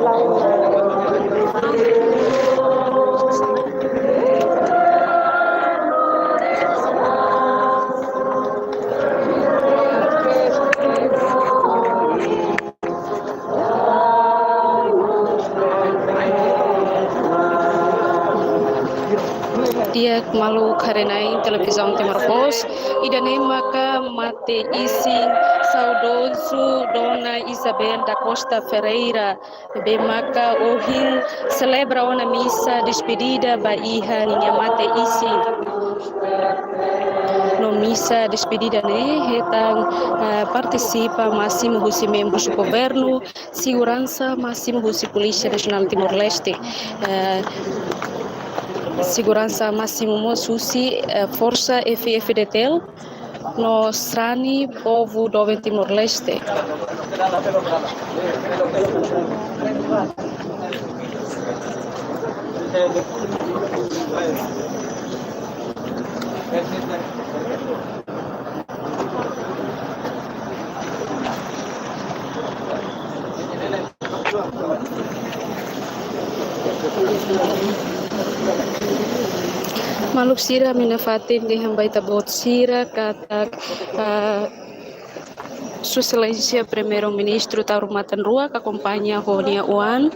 เรา dia malu karena televisão Timor-Leste e da maka mate isi saudoso Dona Isabel da Costa Ferreira be maka ohin celebra uma missa despedida ba iha ninha mate isi no missa despedida retang participa máximo dos membros do governo, segurança máximo dos polícia nacional Timor-Leste, segurança máximo susi força FFDTL no strani povo do Timor-Leste. Maluk sira mina fatin di hambai tabot sira kata Sua Excelência Primeiro-Ministro Taurumatan Rua que acompanha Ronia Uan.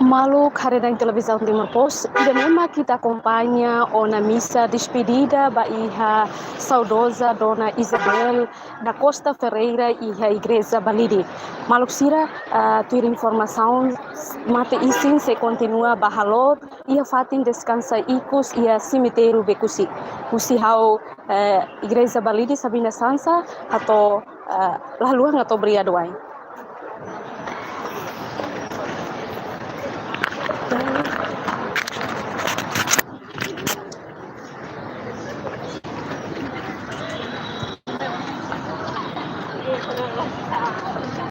Malu karena televisão Timor Post, e mesmo kita acompanha na missa despedida da iha saudosa Dona Isabel da Costa Ferreira e a Igreja Balidi. Malu sira ter informação, mate isin se continua bahalor e a fatin descansa ikus e a cemitério bekusi. Kusi hau Igreja Balidi Sabina Sansa atau laluan atau beriaduai.